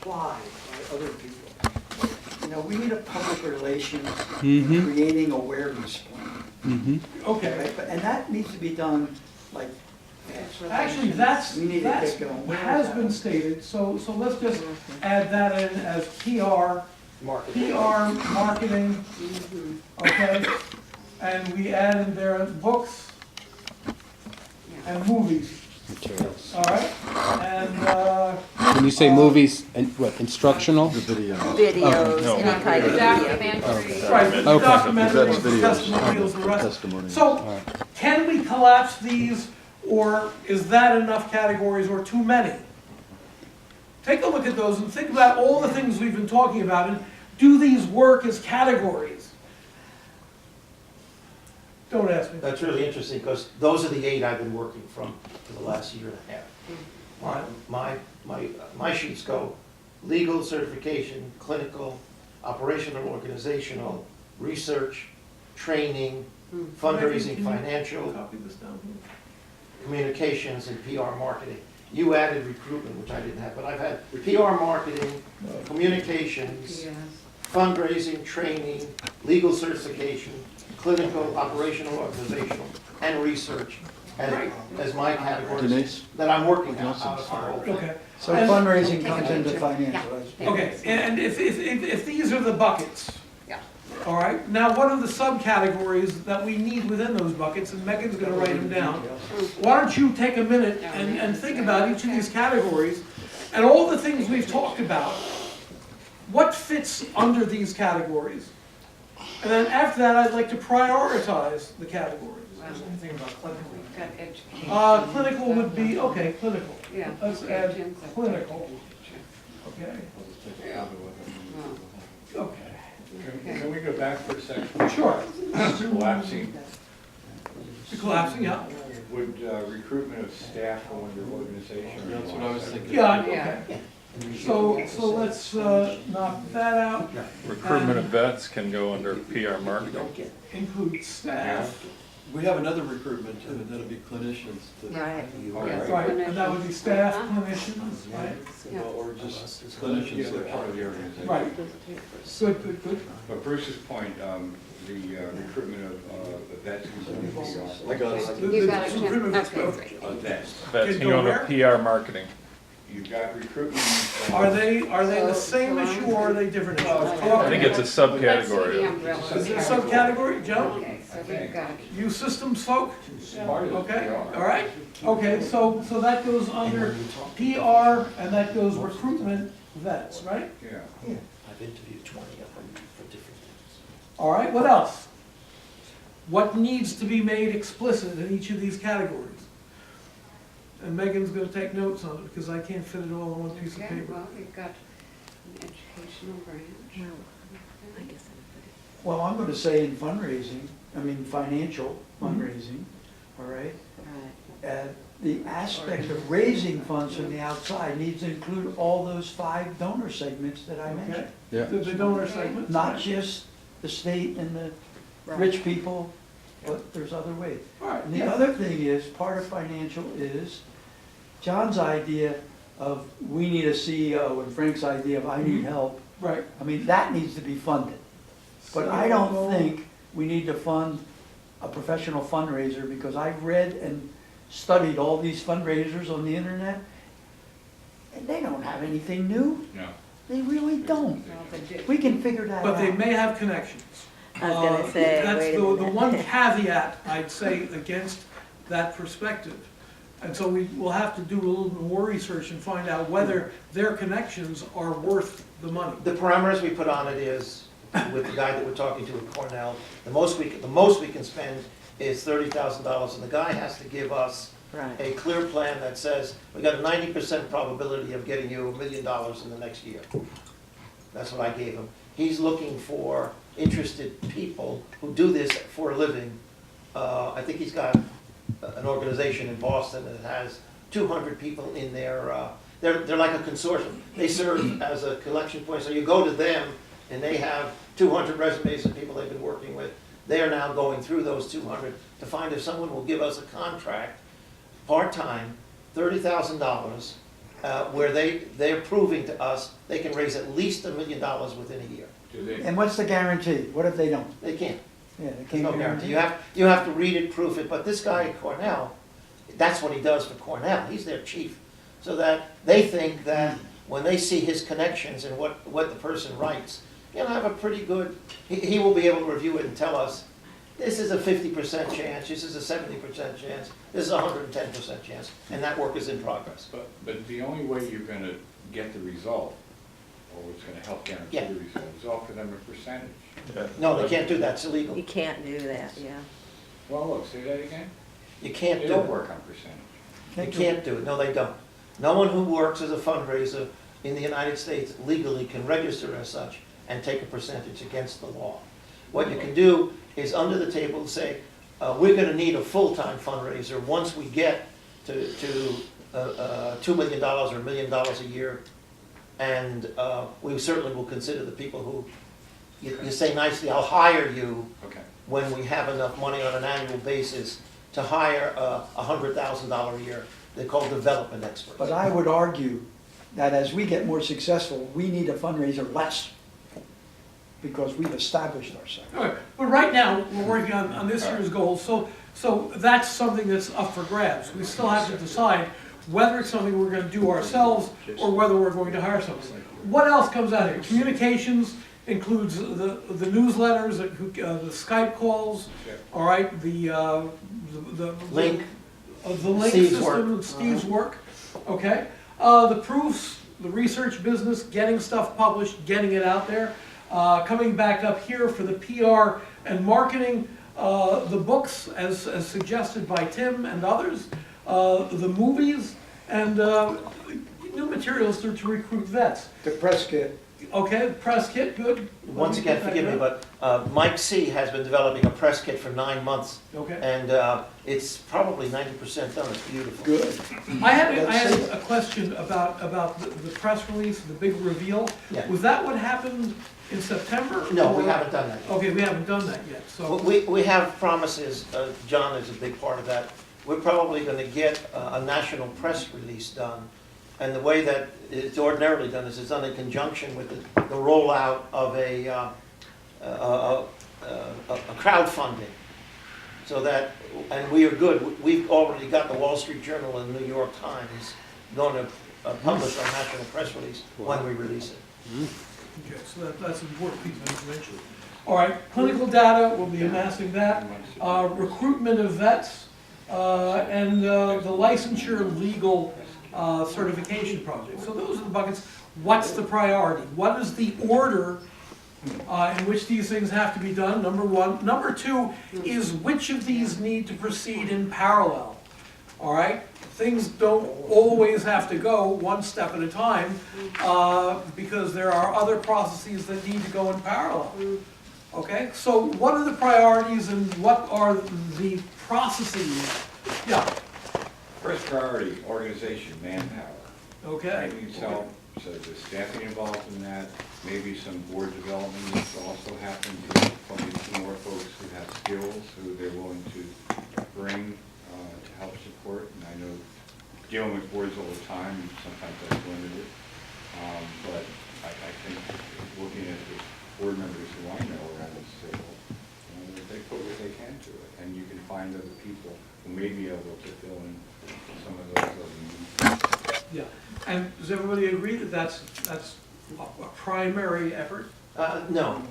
applied by other people. You know, we need a public relations creating awareness plan. Okay, Right? And that needs to be done like actually, We need to get going. Where has is been that? stated, so let's just add that in as PR marketing, okay? And we add in there books and movies, Materials. all right? And, When you say movies, and what, instructional? Videos, No. any kind of video. Documentary. right, the Okay. documentaries, That's videos. testimonials, the rest. Testimony. So, can we collapse these, or is that enough categories, or too many? Take a look at those and think about all the things we've been talking about, and do these work as categories? Don't ask me. That's really interesting, because those are the 8 I've been working from for the last year and a half. My sheets go legal, certification, clinical, operational, organizational, research, training, fundraising, Can you financial, Copy this down here. communications, and PR marketing. You added recruitment, which I didn't have, but I've had PR marketing, communications, fundraising, training, legal certification, clinical, operational, organizational, and research as my categories Denise? that I'm working out of the whole thing. Okay, So And- fundraising comes into financial. okay, and if these are the buckets, Yeah. all right, now what are the subcategories that we need within those buckets, and Megan's gonna write them down. Why don't you take a minute and think about each of these categories, and all the things we've talked about, what fits under these categories? And then after that, I'd like to prioritize the categories. Anything about clinical? We've got education. Clinical would be, okay, clinical. Yeah. Let's add clinical, okay? Okay, Can we go back for a second? sure. Collapsing, The collapsing, yeah. would recruitment of staff go under organization? That's what I was thinking. Yeah, okay. So let's knock that out. Recruitment of vets can go under PR marketing. Include staff. We have another recruitment, that'll be clinicians. Right. Right, and that would be staff, clinicians, right? Or just clinicians Yeah, that they're part of the organization. Right. Good. But Bruce's point, the recruitment of the vets who's in PR. I got it. The You got it, Jim? recruitment Okay, of- great. Vets. Vets can go under PR marketing. You've got recruitment. Are they the same issue or are they different issues? I think it's a subcategory. Is it a subcategory, Joe? Okay, so we've got, You systems folk? Part of it, Okay, PR. all right. Okay, so that goes under PR and that goes recruitment vets, right? Yeah. I've interviewed 20 of them for different things. All right, what else? What needs to be made explicit in each of these categories? And Megan's gonna take notes on it because I can't fit it all on one piece of okay, paper. well, we've got an educational branch. Well, I'm gonna say in fundraising, financial fundraising, all right? The aspect of raising funds from the outside needs to include all those 5 donor segments that I Okay, mentioned. Yeah. the donor segment. Not just the state and the rich people, but there's other ways. All right, And the yeah. other thing is, part of financial is John's idea of we need a CEO and Frank's idea of I need help. Right. That needs to be funded. But I don't think we need to fund a professional fundraiser because I've read and studied all these fundraisers on the internet and they don't have anything new. No. They really don't. Well, the di- We can figure that out. But they may have connections. I was gonna say, That's wait a the minute. one caveat I'd say against that perspective. And so we will have to do a little bit more research and find out whether their connections are worth the money. The parameters we put on it is, with the guy that we're talking to at Cornell, the most we can spend is $30,000, and the guy has to give us Right. a clear plan that says, we got a 90% probability of getting you $1 million in the next year. That's what I gave him. He's looking for interested people who do this for a living. I think he's got an organization in Boston that has 200 people in their, they're like a consortium. They serve as a collection point, so you go to them and they have 200 resumes of people they've been working with. They are now going through those 200 to find if someone will give us a contract, part-time, $30,000 where they're proving to us they can raise at least $1 million within a year. Do they? And what's the guarantee? What if they don't? They can't. Yeah, they There's can't no guarantee. You have to read it, proof it, but this guy at Cornell, that's what he does for Cornell. He's their chief. So that they think that when they see his connections and what the person writes, he'll have a pretty good, he will be able to review it and tell us, this is a 50% chance, this is a 70% chance, this is a 110% chance, and that work is in progress. But the only way you're gonna get the result, or what's gonna help guarantee Yeah. the result, is offer them a percentage. No, they can't do that, it's illegal. You can't do that, yeah. Well, look, say that again? You can't They do don't it. work on percentage. You can't do it, no, they don't. No one who works as a fundraiser in the United States legally can register as such and take a percentage against the law. What you can do is under the table say, we're gonna need a full-time fundraiser once we get to $2 million or $1 million a year. And we certainly will consider the people who, you say nicely, I'll hire you Okay. when we have enough money on an annual basis to hire $100,000 a year. They're called development experts. But I would argue that as we get more successful, we need a fundraiser less because we've established ourselves. All right, but right now, we're working on this year's goals, so that's something that's up for grabs. We still have to decide whether it's something we're gonna do ourselves or whether we're going to hire someone. What else comes out here? Communications includes the newsletters, the Skype calls, all right, the Link. The link Steve's system, work. Steve's work, okay? The proofs, the research business, getting stuff published, getting it out there. Coming back up here for the PR and marketing, the books as suggested by Tim and others, the movies, and new materials to recruit vets. The press kit. Okay, press kit, good. Once again, forgive me, but Mike C. has been developing a press kit for 9 months, Okay. and it's probably 90% done. It's beautiful. Good. I had a question about the press release, the big reveal. Yeah. Was that what happened in September? No, we or- haven't done that yet. Okay, we haven't done that yet, so. We have promises, John is a big part of that. We're probably going to get a national press release done. And the way that it's ordinarily done is it's done in conjunction with the rollout of a crowdfunding. So that, and we are good, we've already got the Wall Street Journal and the New York Times going to publish our national press release when we release it. Okay, so that's an important piece of information. All right, clinical data, we'll be amassing that. Recruitment of vets, and the licensure legal certification project. So those are the buckets. What's the priority? What is the order in which these things have to be done? Number one. Number two is which of these need to proceed in parallel? All right? Things don't always have to go one step at a time because there are other processes that need to go in parallel. Okay? So what are the priorities and what are the processes? Yeah. First priority, organization, manpower. Okay. Maybe so the staffing involved in that, maybe some board development needs to also happen, probably more folks who have skills, who they're willing to bring to help support. And I know dealing with boards all the time, sometimes that's limited. But I think looking at the board members who I know around this table, they put what they can to it. And you can find other people who may be able to fill in some of those other needs. Yeah. And does everybody agree that that's a primary effort? No,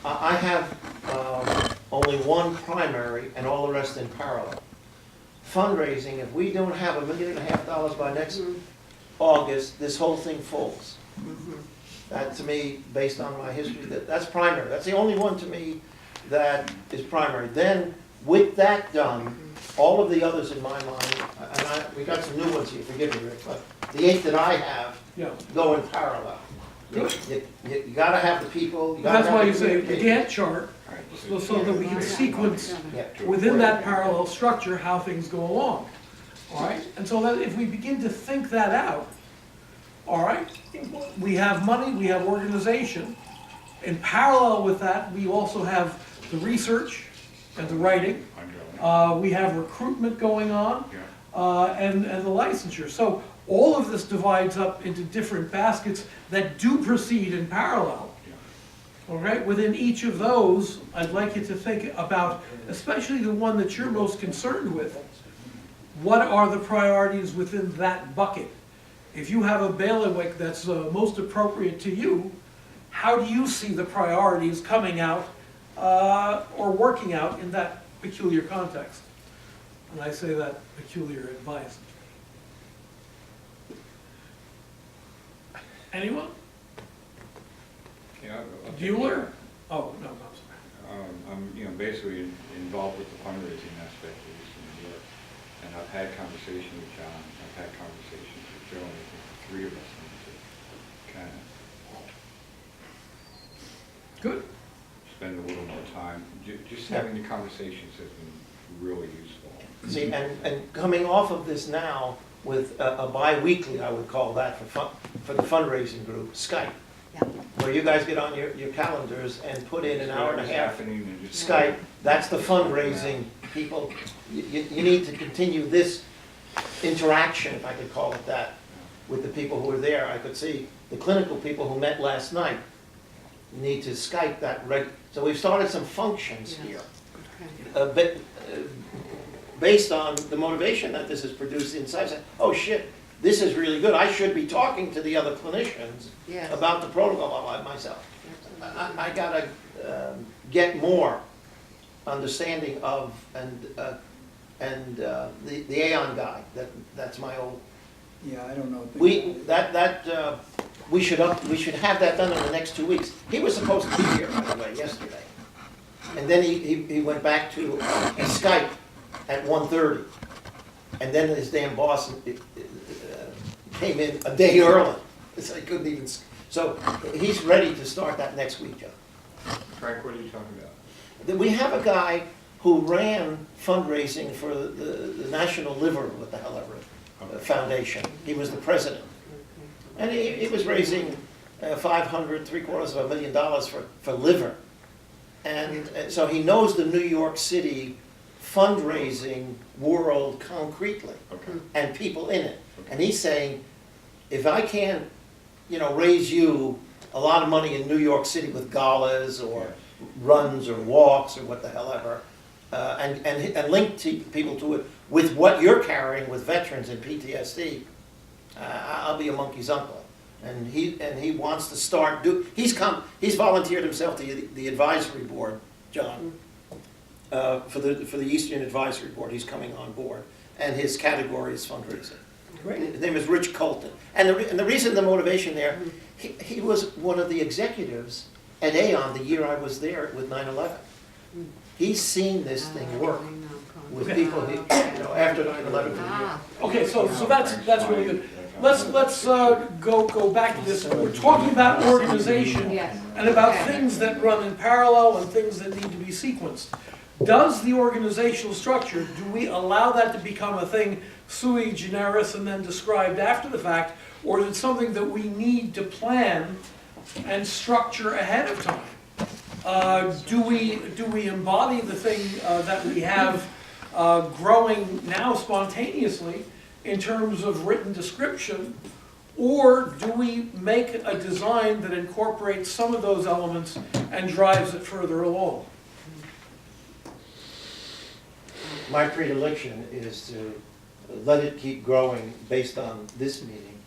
I have only one primary and all the rest in parallel. Fundraising, if we don't have $1.5 million by next August, this whole thing falls. That to me, based on my history, that's primary. That's the only one to me that is primary. Then with that done, all of the others in my mind, and we got some new ones here, forgive me, Rick, but the 8 that I have Yeah. go in parallel. Good. You gotta have the people. You gotta That's have why the you say the communication. Gantt chart, so that we can sequence Yeah. within that parallel structure how things go along. All right? And so that if we begin to think that out, all right, we have money, we have organization. In parallel with that, we also have the research and the writing. Ongoing. We have recruitment going on. Yeah. And the licensure. So All of this divides up into different baskets that do proceed in parallel. All right, within each of those, I'd like you to think about, especially the one that you're most concerned with, what are the priorities within that bucket? If you have a bailiwick that's most appropriate to you, how do you see the priorities coming out or working out in that peculiar context? And I say that peculiar advice. Anyone? Yeah, I'll take Bueller? that. Oh, no, I'm sorry. I'm, basically involved with the fundraising aspect of Eastern New York. And I've had conversations with John, I've had conversations with Joe, and I think the three of us need to kind of Good. spend a little more time. Just having the conversations has been really useful. See, and coming off of this now with a bi-weekly, I would call that for the fundraising group, Skype. Yeah. Where you guys get on your calendars and put in an hour and a half Happening and just- Skype, that's the fundraising people. You need to continue this interaction, if I could call it that, with the people who are there. I could see the clinical people who met last night need to Skype that so we've started some functions Yes. here. Okay. Based on the motivation that this has produced inside, say, oh shit, this is really good. I should be talking to the other clinicians Yes. about the protocol myself. Absolutely. I gotta get more understanding of the Aon guy. That's my old. Yeah, I don't know. We should have that done in the next 2 weeks. He was supposed to be here, by the way, yesterday, and then he went back to Skype at 1:30, and then his damn boss came in a day early, so he couldn't even. So he's ready to start that next week, John. Frank, what are you talking about? Then we have a guy who ran fundraising for the National Liver, what the hell ever, Foundation. He was the president. And he was raising $750,000 for liver. And so he knows the New York City fundraising world concretely Okay. and people in it. And he's saying, if I can't, raise you a lot of money in New York City with galas or runs or walks or what the hell ever, and link people to it with what you're carrying with veterans and PTSD, I'll be a monkey's uncle. And he wants to start he's volunteered himself to the advisory board, John, for the Eastern Advisory Board. He's coming on board, and his category is fundraising. Great. His name is Rich Colton, and the reason, the motivation there, he was one of the executives at Aon the year I was there with 9/11. He's seen this thing work with people after 9/11. Okay, so that's really good. Let's go back to this. We're talking about organization Yes. and about Okay. things that run in parallel and things that need to be sequenced. Does the organizational structure, do we allow that to become a thing sui generis and then described after the fact, or is it something that we need to plan and structure ahead of time? Do we embody the thing that we have growing now spontaneously in terms of written description, or do we make a design that incorporates some of those elements and drives it further along? My predilection is to let it keep growing based on this meeting,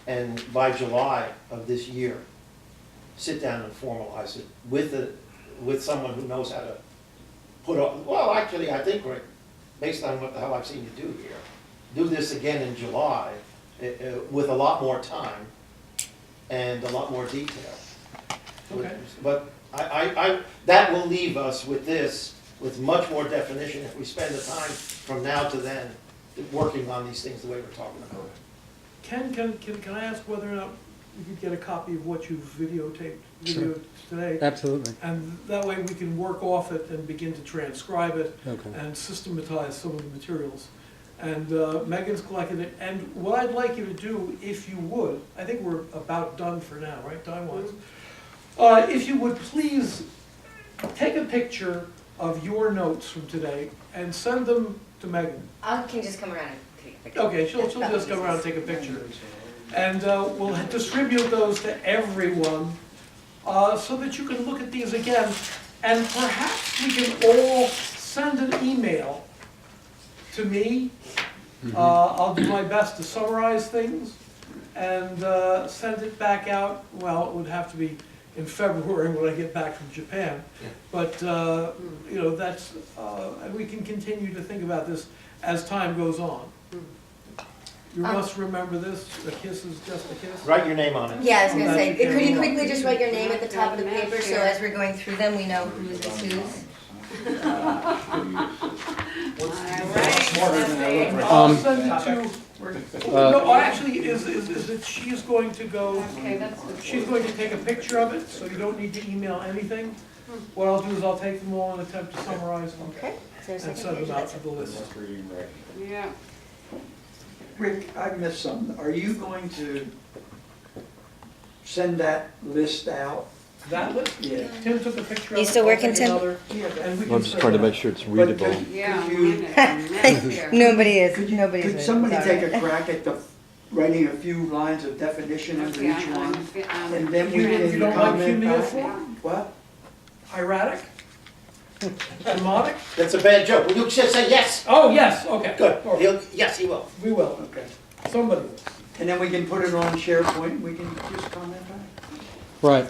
and by July of this year, sit down and formalize it with someone who knows how to put on. Well, actually, I think, Rick, based on how I've seen you do here, do this again in July with a lot more time and a lot more detail. Okay. But that will leave us with this, with much more definition if we spend the time from now to then working on these things the way we're talking about. Ken, can I ask whether or not we could get a copy of what you've videotaped Sure. today? Absolutely. And that way we can work off it and begin to transcribe it Okay. and systematize some of the materials. And Megan's collected it, and what I'd like you to do, if you would, I think we're about done for now, right, time-wise? If you would please take a picture of your notes from today and send them to Megan. I can just come around and take a picture. Okay, she'll just go around and take a picture. And we'll distribute those to everyone, so that you can look at these again. And perhaps we can all send an email to me. I'll do my best to summarize things and send it back out. Well, it would have to be in February when I get back from Japan. But, you know, that's, and we can continue to think about this as time goes on. You must remember this, a kiss is just a kiss. Write your name on it. Yeah, I was gonna say, Okay. could you quickly just write your name at the top of the paper, so as we're going through them, we know who's whose? Smarter than I look right I'll send it to, no, actually, is that she is going to go, Okay, that's the. she's going to take a picture of it, so you don't need to email anything. What I'll do is I'll take them all and attempt to summarize them Okay, is there a and second send page? them out That's to it. the list. That's reading right. Yeah. Rick, I missed something. Are you going to send that list out? That list? Yeah. Tim took a picture of it. You still I'll working, take Tim? another, and we can I'm just send trying to it make out. sure it's But readable. Yeah, Could a you- minute here. Nobody is, Could nobody's. Could somebody take a crack at the, writing a few lines of definition under Okay, each I'm- one? I'm- And then we You can don't like comment back? cuneiform? What? Hieratic? Demonic? That's a bad joke. Will you just say yes? Oh, yes, okay. Good. All right. Yes, he will. We will, Okay. somebody will. And then we can put it on SharePoint, we can just comment back. Right.